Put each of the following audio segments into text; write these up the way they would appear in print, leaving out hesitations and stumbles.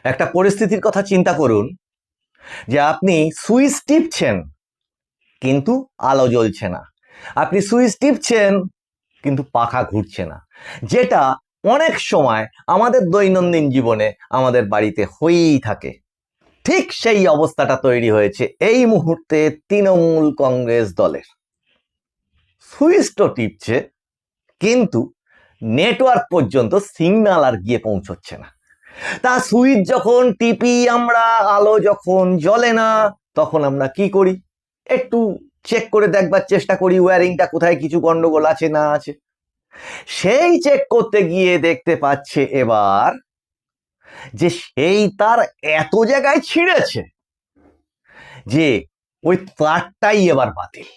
একটা পরিস্থিতির কথা চিন্তা করুন যে আপনি সুইচ টিপছেন কিন্তু আলো জ্বলছে না, আপনি সুইচ টিপছেন কিন্তু পাখা ঘুরছে না, যেটা অনেক সময় আমাদের দৈনন্দিন জীবনে আমাদের বাড়িতে হয়েই থাকে। ঠিক সেই অবস্থাটা তৈরি হয়েছে এই মুহূর্তে তৃণমূল কংগ্রেস দলের। সুইচ তো টিপছে কিন্তু নেটওয়ার্ক পর্যন্ত সিগন্যাল আর গিয়ে পৌঁছচ্ছে না। তা সুইচ যখন টিপি আমরা, আলো যখন জ্বলে না, তখন আমরা কি করি? একটু চেক করে দেখবার চেষ্টা করি ওয়্যারিংটা কোথায় কিছু গন্ডগোল আছে না আছে। সেই চেক করতে গিয়ে দেখতে পাচ্ছে এবার যে সেই তার এত জায়গায় ছিঁড়েছে যে ওই তারটাই এবার বাতিল,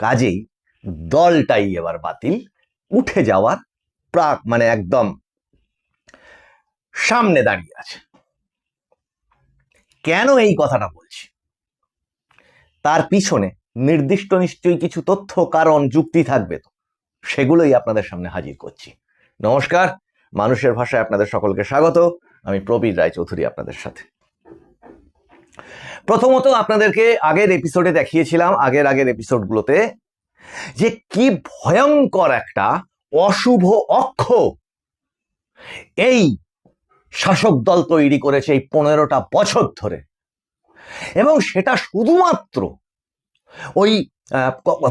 কাজেই দলটাই এবার বাতিল, উঠে যাওয়ার মানে একদম সামনে দাঁড়িয়ে আছে। কেন এই কথাটা বলছি? তার পিছনে নির্দিষ্ট নিশ্চয়ই কিছু তথ্য, কারণ, যুক্তি থাকবে, তো সেগুলোই আপনাদের সামনে হাজির করছি। নমস্কার, মানুষের ভাষায় আপনাদের সকলকে স্বাগত। আমি প্রবীর রায়চৌধুরী আপনাদের সাথে। প্রথমত আপনাদেরকে আগের এপিসোডে দেখিয়েছিলাম, আগের এপিসোডগুলোতে, যে কি ভয়ঙ্কর একটা অশুভ অক্ষ এই শাসক দল তৈরি করেছে এই 15টা বছর ধরে, এবং সেটা শুধুমাত্র ওই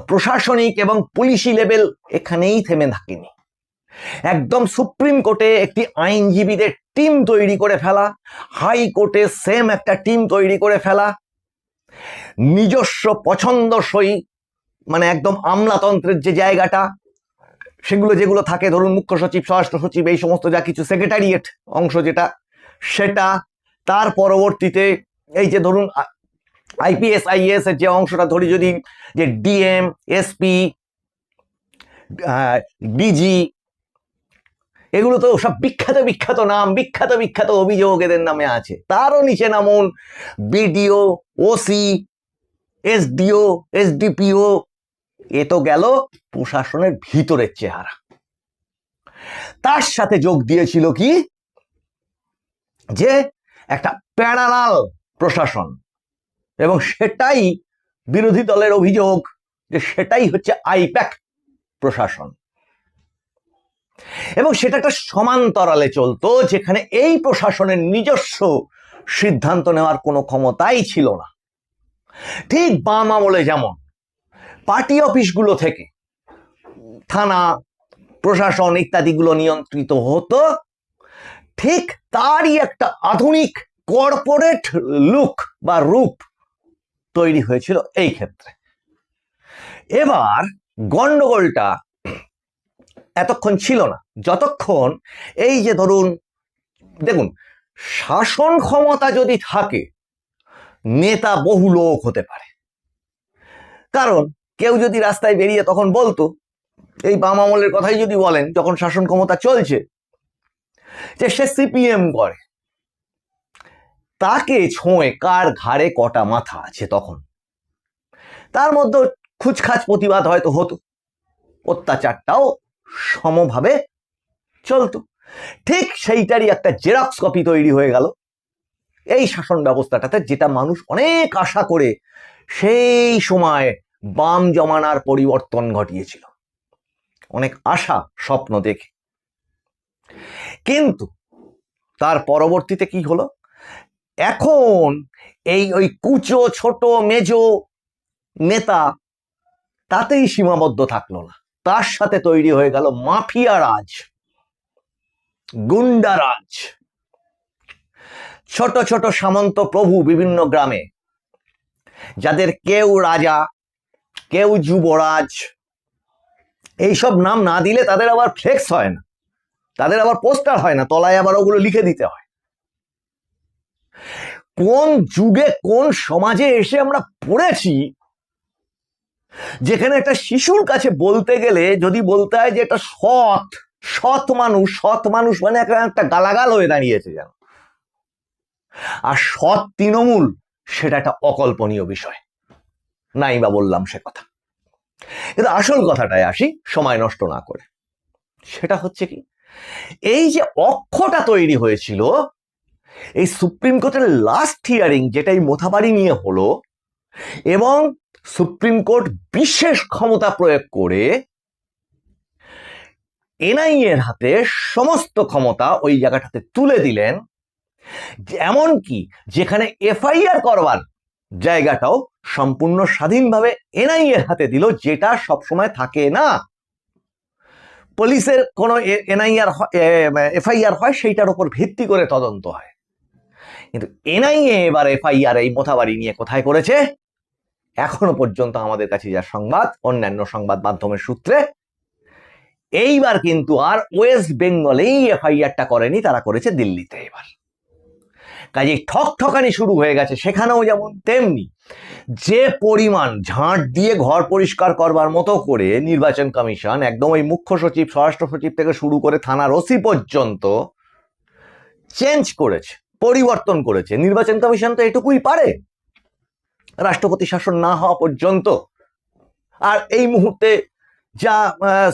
প্রশাসনিক এবং পুলিশি লেভেল এখানেই থেমে থাকেনি। একদম সুপ্রিম কোর্টে একটি আইনজীবীদের টিম তৈরি করে ফেলা, হাইকোর্টে সেম একটা টিম তৈরি করে ফেলা, নিজস্ব পছন্দসই মানে একদম আমলাতন্ত্রের যে জায়গাটা, সেগুলো যেগুলো থাকে, ধরুন মুখ্য সচিব, স্বরাষ্ট্র সচিব, এই সমস্ত যা কিছু সেক্রেটারিয়েট অংশ যেটা, সেটা, তার পরবর্তীতে এই যে ধরুন আইপিএস আইএস এর যে অংশটা ধরি, যদি যে ডিএম, এসপি, ডিজি, এগুলো তো সব বিখ্যাত বিখ্যাত নাম, বিখ্যাত বিখ্যাত অভিযোগ এদের নামে আছে। তারও নিচে নামুন বিডিও, ওসি, এসডিও, এসডিপিও। এ তো গেল প্রশাসনের ভিতরের চেহারা। তার সাথে যোগ দিয়েছিল কি, যে একটা প্যারালাল প্রশাসন, এবং সেটাই বিরোধী দলের অভিযোগ যে সেটাই হচ্ছে আইপ্যাক প্রশাসন, এবং সেটা একটা সমান্তরালে চলতো, যেখানে এই প্রশাসনের নিজস্ব সিদ্ধান্ত নেওয়ার কোনো ক্ষমতাই ছিল না। ঠিক বাম আমলে যেমন পার্টি অফিসগুলো থেকে থানা, প্রশাসন ইত্যাদিগুলো নিয়ন্ত্রিত হতো, ঠিক তারই একটা আধুনিক কর্পোরেট লুক বা রূপ তৈরি হয়েছিল এই ক্ষেত্রে। এবার গন্ডগোলটা এতক্ষণ ছিল না, যতক্ষণ এই যে ধরুন, দেখুন, শাসন ক্ষমতা যদি থাকে, নেতা বহু লোক হতে পারে। কারণ কেউ যদি রাস্তায় বেরিয়ে তখন বলতো, এই বাম আমলের কথাই যদি বলেন, যখন শাসন ক্ষমতা চলছে, যে সে সিপিএম করে, তাকে ছোঁয়ে কার ঘাড়ে কটা মাথা আছে, তখন তার মধ্যে খুচখাচ প্রতিবাদ হয়তো হতো, অত্যাচারটাও সমভাবে চলতো। ঠিক সেইটারই একটা জেরক্স কপি তৈরি হয়ে গেল এই শাসন ব্যবস্থাটাতে, যেটা মানুষ অনেক আশা করে সেই সময় বাম জমানার পরিবর্তন ঘটিয়েছিল, অনেক আশা স্বপ্ন দেখে। কিন্তু তার পরবর্তীতে কি হলো, এখন ওই কুচো ছোট মেজো নেতা তাতেই সীমাবদ্ধ থাকলো না, তার সাথে তৈরি হয়ে গেল মাফিয়া রাজ, গুন্ডা রাজ, ছোট ছোট সামন্ত প্রভু বিভিন্ন গ্রামে, যাদের কেউ রাজা, কেউ যুবরাজ, এইসব নাম না দিলে তাদের আবার ফ্লেক্স হয় না, তাদের আবার পোস্টার হয় না, তলায় আবার ওগুলো লিখে দিতে হয়। কোন যুগে কোন সমাজে এসে আমরা পড়েছি, যেখানে একটা শিশুর কাছে বলতে গেলে যদি বলতে হয় যে এটা সৎ মানুষ মানে একটা গালাগাল হয়ে দাঁড়িয়েছে যেন, আর সৎ তৃণমূল সেটা একটা অকল্পনীয় বিষয়। নাই বা বললাম সে কথা। কিন্তু আসল কথাটায় আসি, সময় নষ্ট না করে। সেটা হচ্ছে কি, এই যে অক্ষটা তৈরি হয়েছিল, এই সুপ্রিম কোর্টের লাস্ট হিয়ারিং যেটা এই মোথাবাড়ি নিয়ে হলো, এবং সুপ্রিম কোর্ট বিশেষ ক্ষমতা প্রয়োগ করে এনআইএ এর হাতে সমস্ত ক্ষমতা ওই জায়গাটাতে তুলে দিলেন, এমনকি যেখানে এফআইআর করবার জায়গাটাও সম্পূর্ণ স্বাধীনভাবে এনআইএ এর হাতে দিল, যেটা সবসময় থাকে না। পুলিশের কোনো এফআইআর হয় সেইটার উপর ভিত্তি করে তদন্ত হয়, কিন্তু এনআইএ এবার এফআইআর এই মোথাবাড়ি নিয়ে কোথায় করেছে? এখনো পর্যন্ত আমাদের কাছে যা সংবাদ, অন্যান্য সংবাদ মাধ্যমের সূত্রে, এইবার কিন্তু আর ওয়েস্ট বেঙ্গলেই এফআইআরটা করেনি, তারা করেছে দিল্লিতে। এবার কাজে ঠকঠকানি শুরু হয়ে গেছে সেখানেও যেমন, তেমনি যে পরিমাণ ঝাঁট দিয়ে ঘর পরিষ্কার করবার মতো করে নির্বাচন কমিশন একদম ওই মুখ্য সচিব, স্বরাষ্ট্র সচিব থেকে শুরু করে থানার ওসি পর্যন্ত চেঞ্জ করেছে, পরিবর্তন করেছে। নির্বাচন কমিশন তো এটুকুই পারে, রাষ্ট্রপতি শাসন না হওয়া পর্যন্ত। আর এই মুহূর্তে যা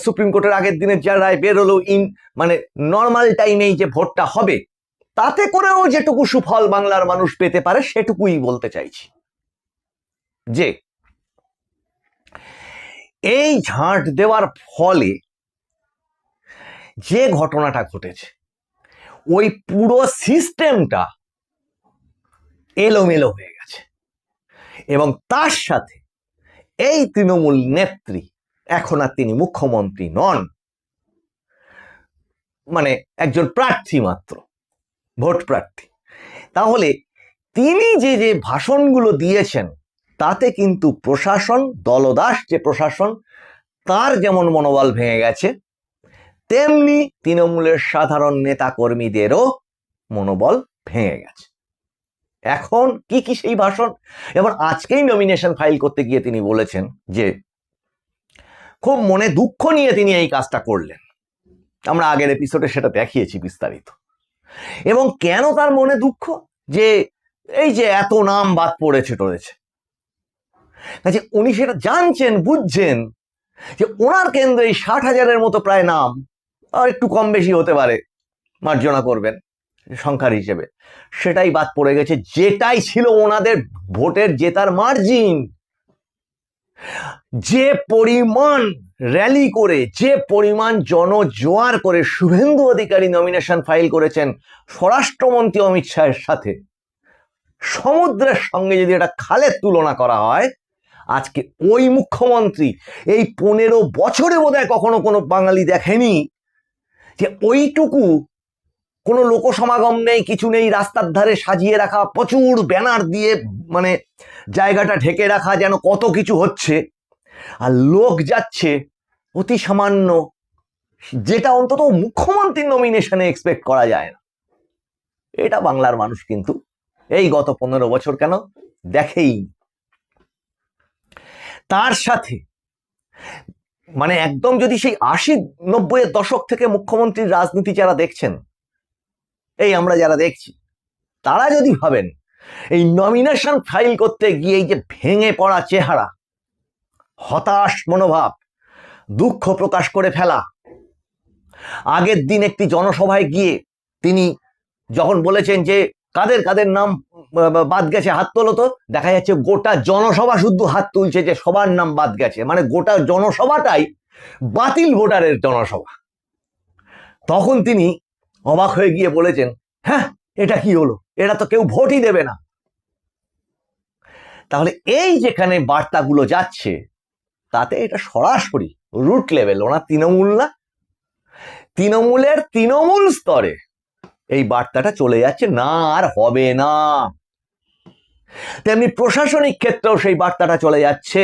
সুপ্রিম কোর্টের আগের দিনের যা রায় বেরোলো, মানে নর্মাল টাইমেই যে ভোটটা হবে, তাতে করেও যেটুকু সুফল বাংলার মানুষ পেতে পারে সেটুকুই বলতে চাইছি। যে এই ঝাঁট দেওয়ার ফলে যে ঘটনাটা ঘটেছে, ওই পুরো সিস্টেমটা এলোমেলো হয়ে গেছে, এবং তার সাথে এই তৃণমূল নেত্রী, এখন আর তিনি মুখ্যমন্ত্রী নন, মানে একজন প্রার্থী মাত্র, ভোট প্রার্থী। তাহলে তিনি যে যে ভাষণগুলো দিয়েছেন, তাতে কিন্তু প্রশাসন, দলদাস যে প্রশাসন, তার যেমন মনোবল ভেঙে গেছে, তেমনি তৃণমূলের সাধারণ নেতা কর্মীদেরও মনোবল ভেঙে গেছে। এখন কি কি সেই ভাষণ? এবার আজকেই নমিনেশন ফাইল করতে গিয়ে তিনি বলেছেন যে খুব মনে দুঃখ নিয়ে তিনি এই কাজটা করলেন। আমরা আগের এপিসোডে সেটা দেখিয়েছি বিস্তারিত। এবং কেন তার মনে দুঃখ? যে এই যে এত নাম বাদ পড়েছে টড়েছে, কাজে উনি সেটা জানছেন, বুঝছেন যে ওনার কেন্দ্রে 60,000-এর মতো প্রায় নাম, আর একটু কম বেশি হতে পারে, মার্জনা করবেন সংখ্যার হিসেবে, সেটাই বাদ পড়ে গেছে, যেটাই ছিল ওনাদের ভোটের জেতার মার্জিন। যে পরিমাণ র্যালি করে, যে পরিমাণ জনজোয়ার করে শুভেন্দু অধিকারী নমিনেশন ফাইল করেছেন স্বরাষ্ট্রমন্ত্রী অমিত শাহের সাথে, সমুদ্রের সঙ্গে যদি এটা খালের তুলনা করা হয়, আজকে ওই মুখ্যমন্ত্রী এই 15 বছরে বোধহয় কখনো কোনো বাঙালি দেখেনি যে ওইটুকু কোনো লোকসমাগম নেই, কিছু নেই, রাস্তার ধারে সাজিয়ে রাখা প্রচুর ব্যানার দিয়ে মানে জায়গাটা ঢেকে রাখা, যেন কত কিছু হচ্ছে, আর লোক যাচ্ছে অতি সামান্য, যেটা অন্তত মুখ্যমন্ত্রীর নমিনেশনে এক্সপেক্ট করা যায় না। এটা বাংলার মানুষ কিন্তু এই গত 15 বছর কেন দেখেই। তার সাথে মানে একদম যদি সেই 80-90-এর দশক থেকে মুখ্যমন্ত্রীর রাজনীতি যারা দেখছেন, এই আমরা যারা দেখছি, তারা যদি ভাবেন এই নমিনেশন ফাইল করতে গিয়ে এই যে ভেঙে পড়া চেহারা, হতাশ মনোভাব, দুঃখ প্রকাশ করে ফেলা, আগের দিন একটি জনসভায় গিয়ে তিনি যখন বলেছেন যে কাদের কাদের নাম বাদ গেছে হাত তোলো, তো দেখা যাচ্ছে গোটা জনসভা শুদ্ধ হাত তুলছে যে সবার নাম বাদ গেছে, মানে গোটা জনসভাটাই বাতিল ভোটারের জনসভা। তখন তিনি অবাক হয়ে গিয়ে বলেছেন, হ্যাঁ এটা কি হলো, এটা তো কেউ ভোটই দেবে না। তাহলে এই যেখানে বার্তাগুলো যাচ্ছে, তাতে এটা সরাসরি রুট লেভেল, ওনার তৃণমূল না, তৃণমূলের তৃণমূল স্তরে এই বার্তাটা চলে যাচ্ছে, না আর হবে না। তেমনি প্রশাসনিক ক্ষেত্রেও সেই বার্তাটা চলে যাচ্ছে,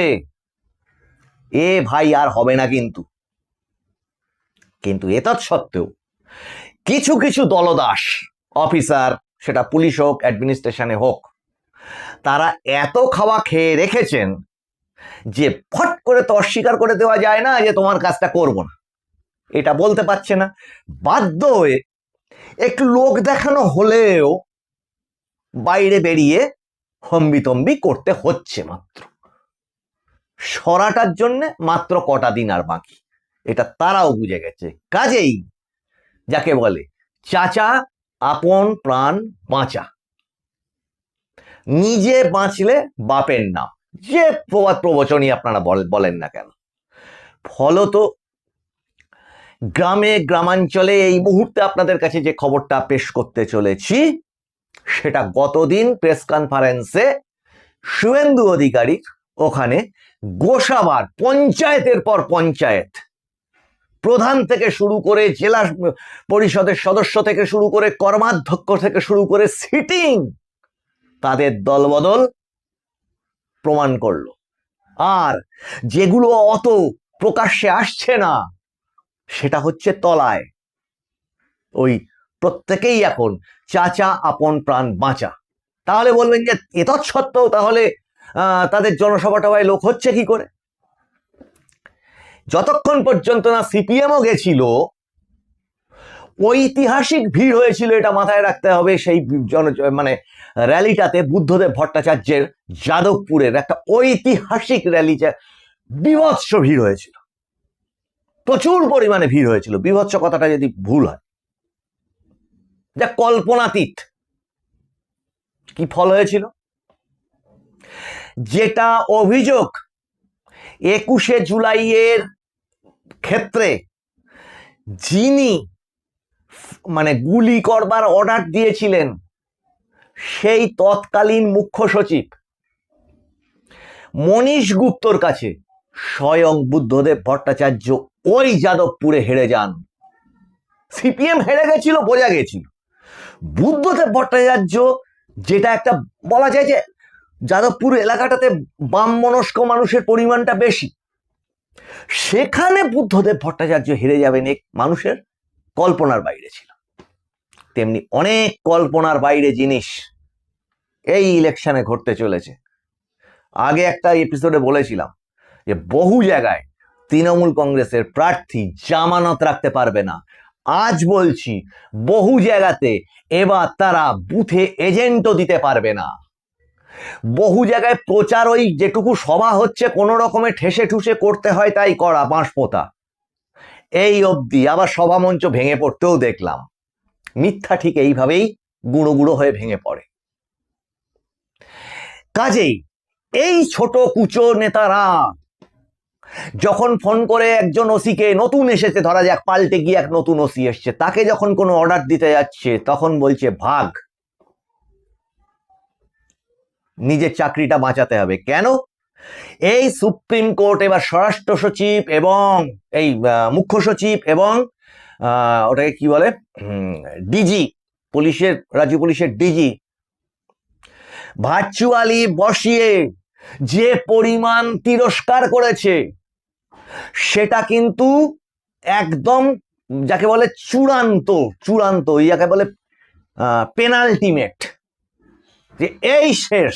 এ ভাই আর হবে না। কিন্তু এতৎ সত্ত্বেও কিছু কিছু দলদাস অফিসার, সেটা পুলিশ হোক, অ্যাডমিনিস্ট্রেশনে হোক, তারা এত খাওয়া খেয়ে রেখেছেন যে ফট করে তো অস্বীকার করে দেওয়া যায় না যে তোমার কাজটা করব না, এটা বলতে পারছে না। বাধ্য হয়ে একটু লোক দেখানো হলেও বাইরে বেরিয়ে হম্বিতম্বি করতে হচ্ছে, মাত্র সরাটার জন্য মাত্র কটা দিন আর বাকি, এটা তারাও বুঝে গেছে। কাজেই যাকে বলে চাচা আপন প্রাণ বাঁচা, নিজে বাঁচলে বাপের নাম, যে প্রবাদ প্রবচনই আপনারা বলেন না কেন। ফলত গ্রামে গ্রামাঞ্চলে এই মুহূর্তে আপনাদের কাছে যে খবরটা পেশ করতে চলেছি, সেটা গতদিন প্রেস কনফারেন্সে শুভেন্দু অধিকারী ওখানে গোসাবার পঞ্চায়েতের পর পঞ্চায়েত, প্রধান থেকে শুরু করে জেলা পরিষদের সদস্য থেকে শুরু করে কর্মাধ্যক্ষ থেকে শুরু করে সিটিং, তাদের দলবদল প্রমাণ করলো। আর যেগুলো অত প্রকাশ্যে আসছে না, সেটা হচ্ছে তলায়। ওই প্রত্যেকেই এখন চাচা আপন প্রাণ বাঁচা। তাহলে বলবেন যে এতৎসত্ত্বেও তাহলে তাদের জনসভা টভায় লোক হচ্ছে কি করে? যতক্ষণ পর্যন্ত না সিপিএমও গেছিল, ঐতিহাসিক ভিড় হয়েছিল, এটা মাথায় রাখতে হবে। সেই মানে র্যালিটাতে বুদ্ধদেব ভট্টাচার্যের যাদবপুরের একটা ঐতিহাসিক র্যালি, বিভৎস ভিড় হয়েছিল, প্রচুর পরিমাণে ভিড় হয়েছিল। বিভৎস কথাটা যদি ভুল হয়, যা কল্পনাতীত। কি ফল হয়েছিল? যেটা অভিযোগ 21শে জুলাইয়ের ক্ষেত্রে যিনি মানে গুলি করবার অর্ডার দিয়েছিলেন, সেই তৎকালীন মুখ্য সচিব মনীশ গুপ্তর কাছে স্বয়ং বুদ্ধদেব ভট্টাচার্য ওই যাদবপুরে হেরে যান। সিপিএম হেরে গেছিল, বোঝা গেছিল। বুদ্ধদেব ভট্টাচার্য, যেটা একটা বলা যায় যে যাদবপুর এলাকাটাতে বাম মনস্ক মানুষের পরিমাণটা বেশি, সেখানে বুদ্ধদেব ভট্টাচার্য হেরে যাবেন এক মানুষের কল্পনার বাইরে ছিল। তেমনি অনেক কল্পনার বাইরে জিনিস এই ইলেকশনে ঘটতে চলেছে। আগে একটা এপিসোডে বলেছিলাম যে বহু জায়গায় তৃণমূল কংগ্রেসের প্রার্থী জামানত রাখতে পারবে না। আজ বলছি, বহু জায়গাতে এবার তারা বুথে এজেন্টও দিতে পারবে না। বহু জায়গায় প্রচার, ওই যেটুকু সভা হচ্ছে কোনো রকমে ঠেসে ঠুসে করতে হয়, তাই করা, বাঁশ পোতা, এই অবধি। আবার সভা মঞ্চ ভেঙে পড়তেও দেখলাম। মিথ্যা ঠিক এইভাবেই গুঁড়ো গুঁড়ো হয়ে ভেঙে পড়ে। কাজেই এই ছোট কুচো নেতারা যখন ফোন করে একজন ওসিকে, নতুন এসেছে, ধরা যাক পাল্টে গিয়ে এক নতুন ওসি এসছে, তাকে যখন কোনো অর্ডার দিতে যাচ্ছে, তখন বলছে ভাগ, নিজের চাকরিটা বাঁচাতে হবে। কেন? এই সুপ্রিম কোর্ট এবার স্বরাষ্ট্র সচিব এবং এই মুখ্য সচিব এবং ওটাকে কি বলে, ডিজি, পুলিশের, রাজ্য পুলিশের ডিজি ভার্চুয়ালি বসিয়ে যে পরিমাণ তিরস্কার করেছে, সেটা কিন্তু একদম যাকে বলে চূড়ান্ত, যাকে বলে পেনাল্টিমেট, যে এই শেষ।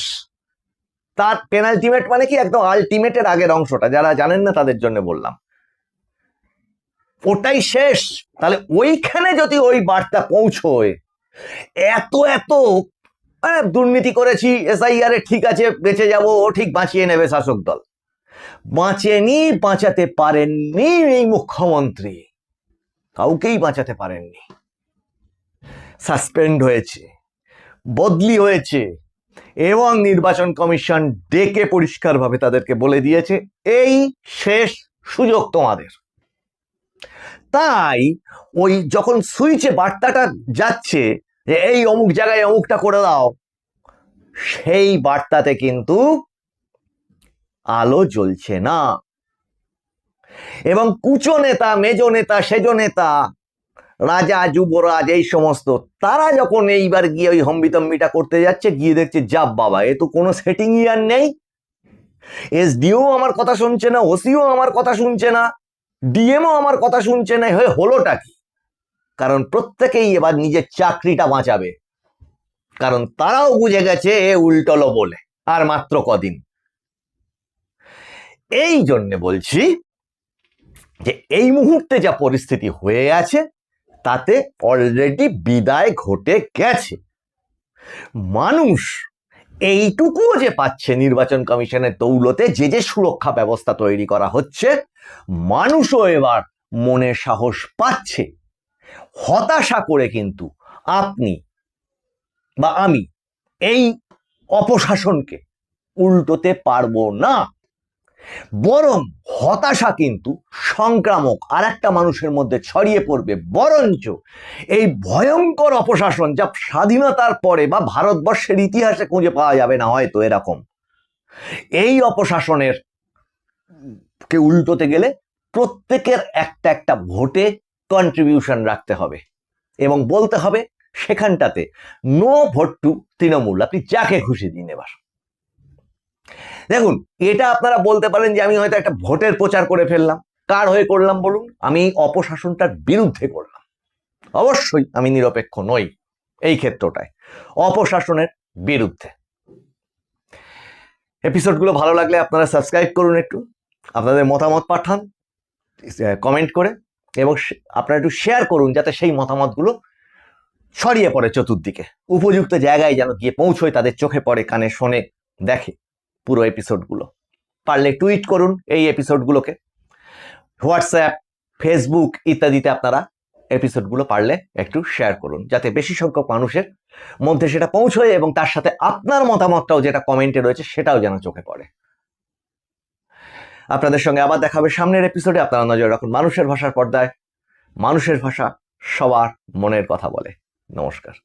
তার পেনাল্টিমেট মানে কি, একদম আলটিমেটের আগের অংশটা, যারা জানেন না তাদের জন্য বললাম, ওটাই শেষ। তাহলে ওইখানে যদি ওই বার্তা পৌঁছয়, এত এত দুর্নীতি করেছি, এসআইআর এ ঠিক আছে, বেঁচে যাব, ও ঠিক বাঁচিয়ে নেবে শাসক দল, বাঁচেনি, বাঁচাতে পারেননি এই মুখ্যমন্ত্রী, কাউকেই বাঁচাতে পারেননি। সাসপেন্ড হয়েছে, বদলি হয়েছে, এবং নির্বাচন কমিশন ডেকে পরিষ্কারভাবে তাদেরকে বলে দিয়েছে এই শেষ সুযোগ তোমাদের। তাই ওই যখন সুইচে বার্তাটা যাচ্ছে যে এই অমুক জায়গায় অমুকটা করে দাও, সেই বার্তাতে কিন্তু আলো জ্বলছে না। এবং কুচো নেতা, মেজো নেতা, সেজো নেতা, রাজা যুবরাজ, এই সমস্ত, তারা যখন এইবার গিয়ে ওই হম্বিতম্বিটা করতে যাচ্ছে, গিয়ে দেখছে যা বাবা, এ তো কোনো সেটিংই আর নেই। এসডিও আমার কথা শুনছে না, ওসিও আমার কথা শুনছে না, ডিএমও আমার কথা শুনছে না, হলোটা কি? কারণ প্রত্যেকেই এবার নিজের চাকরিটা বাঁচাবে, কারণ তারাও বুঝে গেছে এ উল্টলো বলে আর মাত্র কদিন। এই জন্য বলছি যে এই মুহূর্তে যা পরিস্থিতি হয়ে আছে, তাতে অলরেডি বিদায় ঘটে গেছে। মানুষ এইটুকুও যে পাচ্ছে নির্বাচন কমিশনের দৌলতে, যে যে সুরক্ষা ব্যবস্থা তৈরি করা হচ্ছে, মানুষও এবার মনে সাহস পাচ্ছে। হতাশা করে কিন্তু আপনি বা আমি এই অপশাসনকে উল্টোতে পারবো না, বরং হতাশা কিন্তু সংক্রামক আর একটা মানুষের মধ্যে ছড়িয়ে পড়বে। বরঞ্চ এই ভয়ঙ্কর অপশাসন যা স্বাধীনতার পরে বা ভারতবর্ষের ইতিহাসে খুঁজে পাওয়া যাবে না হয়তো এরকম, এই অপশাসনের কে উল্টোতে গেলে প্রত্যেকের একটা একটা ভোটে কন্ট্রিবিউশন রাখতে হবে এবং বলতে হবে সেখানটাতে নো ভোট টু তৃণমূল। আপনি যাকে খুশি দিন। এবার দেখুন, এটা আপনারা বলতে পারেন যে আমি হয়তো একটা ভোটের প্রচার করে ফেললাম। কার হয়ে করলাম বলুন? আমি অপশাসনটার বিরুদ্ধে করলাম। অবশ্যই আমি নিরপেক্ষ নই এই ক্ষেত্রটায়, অপশাসনের বিরুদ্ধে। এপিসোডগুলো ভালো লাগলে আপনারা সাবস্ক্রাইব করুন, একটু আপনাদের মতামত পাঠান কমেন্ট করে, এবং আপনারা একটু শেয়ার করুন যাতে সেই মতামতগুলো ছড়িয়ে পড়ে চতুর্দিকে, উপযুক্ত জায়গায় যেন গিয়ে পৌঁছয়, তাদের চোখে পড়ে, কানে শোনে, দেখে পুরো এপিসোডগুলো। পারলে টুইট করুন এই এপিসোডগুলোকে, হোয়াটসঅ্যাপ, ফেসবুক ইত্যাদিতে আপনারা এপিসোডগুলো পারলে একটু শেয়ার করুন যাতে বেশি সংখ্যক মানুষের মধ্যে সেটা পৌঁছয়, এবং তার সাথে আপনার মতামতটাও যেটা কমেন্টে রয়েছে সেটাও যেন চোখে পড়ে। আপনাদের সঙ্গে আবার দেখা হবে সামনের এপিসোডে। আপনারা নজর রাখুন মানুষের ভাষার পর্দায়। মানুষের ভাষা সবার মনের কথা বলে। নমস্কার।